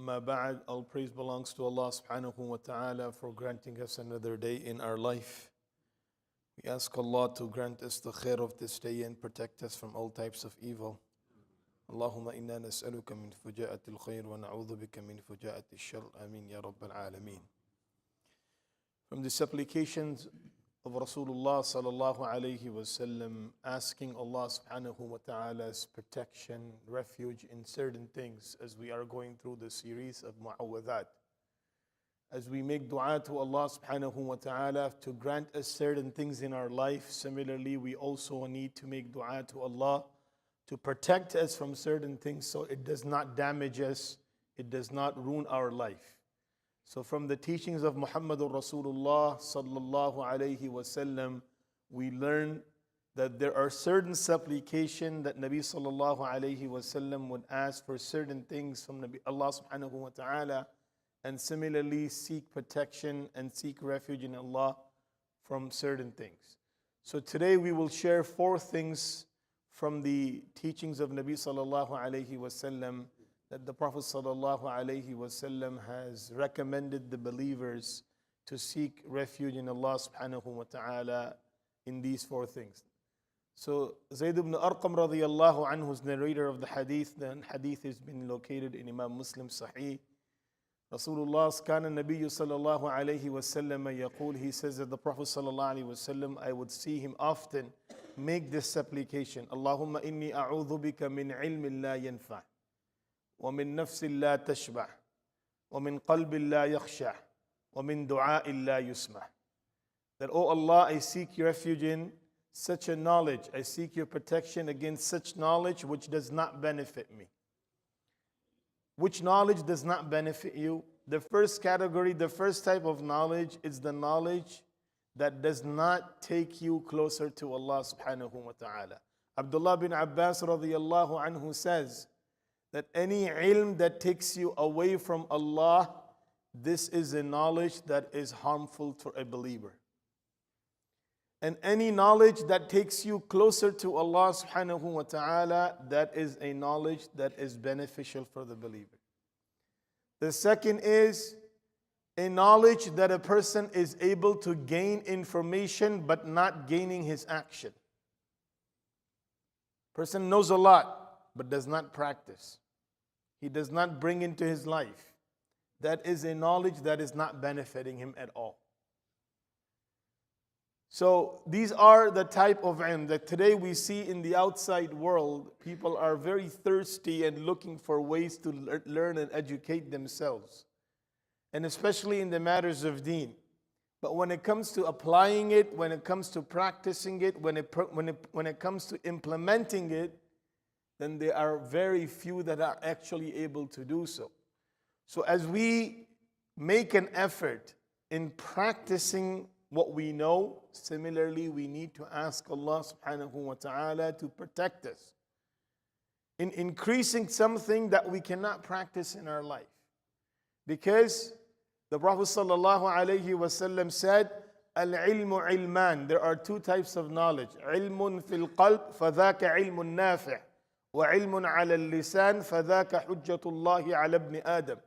Amma ba'd, all praise belongs to Allah subhanahu wa ta'ala for granting us another day in our life. We ask Allah to grant us the khair of this day and protect us from all types of evil. Allahumma inna nas'aluka min fuja'ati al-khair wa na'udhu bika min fuja'ati al-shar. Ameen ya Rabbal Alameen. From the supplications of Rasulullah sallallahu alayhi wa sallam, asking Allah subhanahu wa ta'ala's protection, refuge in certain things as we are going through the series of mu'awwadat. As we make dua to Allah subhanahu wa ta'ala to grant us certain things in our life, similarly we also need to make dua to Allah to protect us from certain things so it does not damage us, it does not ruin our life. So from the teachings of Muhammadur Rasulullah sallallahu alayhi wasallam, we learn that there are certain supplication that Nabi sallallahu alayhi wasallam would ask for certain things from Allah subhanahu wa ta'ala, and similarly seek protection and seek refuge in Allah from certain things. So today we will share 4 things from the teachings of Nabi sallallahu alayhi wasallam that the Prophet sallallahu alaihi wasallam has recommended the believers to seek refuge in Allah subhanahu wa ta'ala in these 4 things. So Zayd ibn Arqam radiyallahu anhu is narrator of the hadith has been located in Imam Muslim Sahih. Rasulullah kana Nabiyyu sallallahu alayhi wasallam yaqul, he says that the Prophet sallallahu alayhi wasallam, I would see him often make this supplication, Allahumma inni a'udhu bika min ilmin la yanfa' ومن نفس لا تشبع ومن قلب لا يخشع ومن دعاء لا يسمع. That, oh Allah, I seek your refuge in such a knowledge, I seek your protection against such knowledge which does not benefit me. Which knowledge does not benefit you? The first category, the first type of knowledge is the knowledge that does not take you closer to Allah subhanahu wa ta'ala. Abdullah bin Abbas radiyallahu anhu says that any ilm that takes you away from Allah, this is a knowledge that is harmful to a believer. And any knowledge that takes you closer to Allah subhanahu wa ta'ala, that is a knowledge that is beneficial for the believer. The second is a knowledge that a person is able to gain information but not gaining his action. Person knows a lot but does not practice. He does not bring into his life. That is a knowledge that is not benefiting him at all. So these are the type of ilm that today we see in the outside world. People are very thirsty and looking for ways to learn and educate themselves, and especially in the matters of deen. But when it comes to applying it, when it comes to practicing it, when it comes to implementing it, then there are very few that are actually able to do so. So as we make an effort in practicing what we know, similarly we need to ask Allah subhanahu wa ta'ala to protect us in increasing something that we cannot practice in our life. Because the Prophet sallallahu alayhi wa sallam said, Al-ilmu ilman, there are 2 types of knowledge. Ilmun fil qalb, fadhaka ilmun nafi'. وَعِلْمٌ عَلَى اللِّسَانِ فَذَاكَ حُجَّةُ اللَّهِ عَلَى ابْنِ آدَمَ.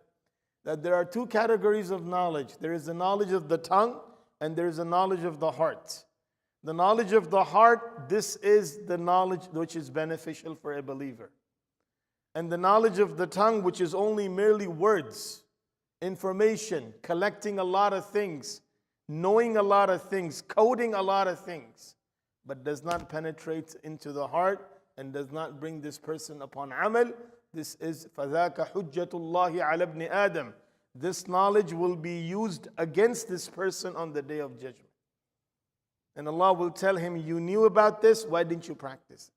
That there are 2 categories of knowledge. There is the knowledge of the tongue and there is the knowledge of the heart. The knowledge of the heart, this is the knowledge which is beneficial for a believer. And the knowledge of the tongue, which is only merely words, information, collecting a lot of things, knowing a lot of things, coding a lot of things, but does not penetrate into the heart and does not bring this person upon amal. This is فَذَاكَ حُجَّةُ اللَّهِ عَلَى ابْنِ آدَمَ. This knowledge will be used against this person on the day of judgment. And Allah will tell him, you knew about this, why didn't you practice?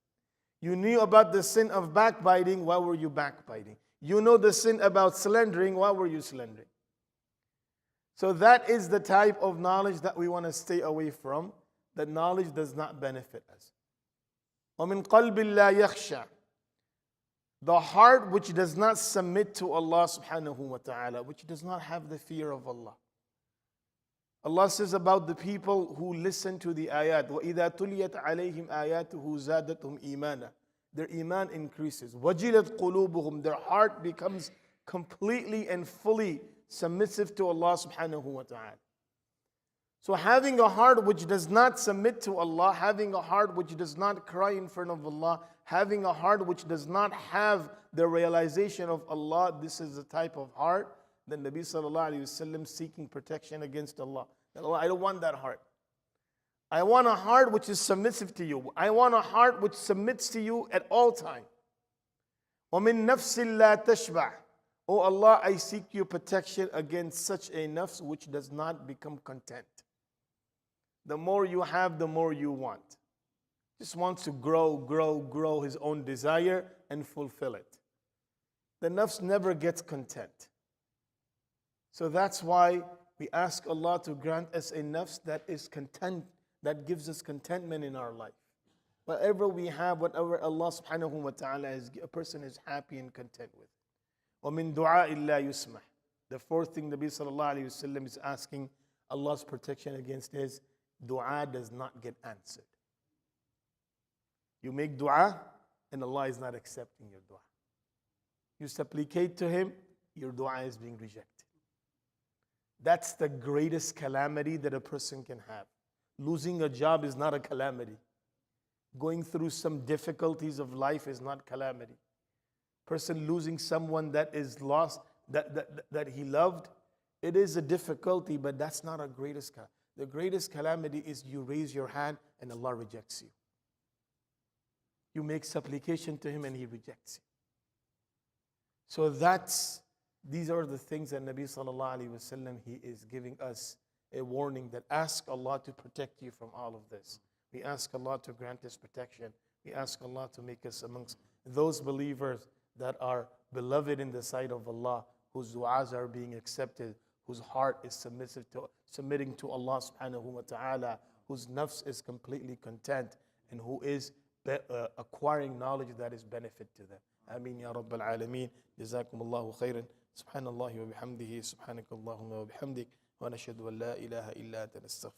You knew about the sin of backbiting, why were you backbiting? You know the sin about slandering, why were you slandering? So that is the type of knowledge that we want to stay away from. That knowledge does not benefit us. وَمِن قَلْبٍ لَا يَخْشَى. The heart which does not submit to Allah subhanahu wa ta'ala, which does not have the fear of Allah. Allah says about the people who listen to the ayat, وَإِذَا تُلِيَتْ عَلَيْهِمْ آيَاتُهُ زَادَتْهُمْ إِيمَانًا. Their iman increases. وَجِلَتْ قُلُوبُهُمْ. Their heart becomes completely and fully submissive to Allah subhanahu wa ta'ala. So having a heart which does not submit to Allah, having a heart which does not cry in front of Allah, having a heart which does not have the realization of Allah, this is the type of heart that Nabi sallallahu alayhi wasallam seeking protection against Allah. That Allah, I don't want that heart. I want a heart which is submissive to you. I want a heart which submits to you at all times. وَمِن نَفْسٍ لَا تَشْبَعْ. Oh Allah, I seek your protection against such a nafs which does not become content. The more you have, the more you want. Just wants to grow his own desire and fulfill it. The nafs never gets content. So that's why we ask Allah to grant us a nafs that is content, that gives us contentment in our life. Whatever we have, whatever Allah subhanahu wa ta'ala is, a person is happy and content with. وَمِن دُعَاءِ اللَّهِ يُسْمَحْ. The fourth thing Nabi sallallahu alayhi wa sallam is asking Allah's protection against is dua does not get answered. You make dua and Allah is not accepting your dua. You supplicate to Him, your dua is being rejected. That's the greatest calamity that a person can have. Losing a job is not a calamity. Going through some difficulties of life is not calamity. Person losing someone that is lost, that he loved, it is a difficulty, but that's not a greatest calamity. The greatest calamity is you raise your hand and Allah rejects you. You make supplication to Him and He rejects you. So these are the things that Nabi sallallahu alaihi wasallam, he is giving us a warning that ask Allah to protect you from all of this. We ask Allah to grant us protection. We ask Allah to make us amongst those believers that are beloved in the sight of Allah, whose du'as are being accepted, whose heart is submitting to Allah subhanahu wa ta'ala, whose nafs is completely content, and who is acquiring knowledge that is benefit to them. Ameen ya Rabbal Alameen. Jazakum Allahu khairan. Subhanallah wa bihamdihi. Subhanakallahumma wa bihamdik. Wa nashhadu an la ilaha illa anta nastaghfiruka.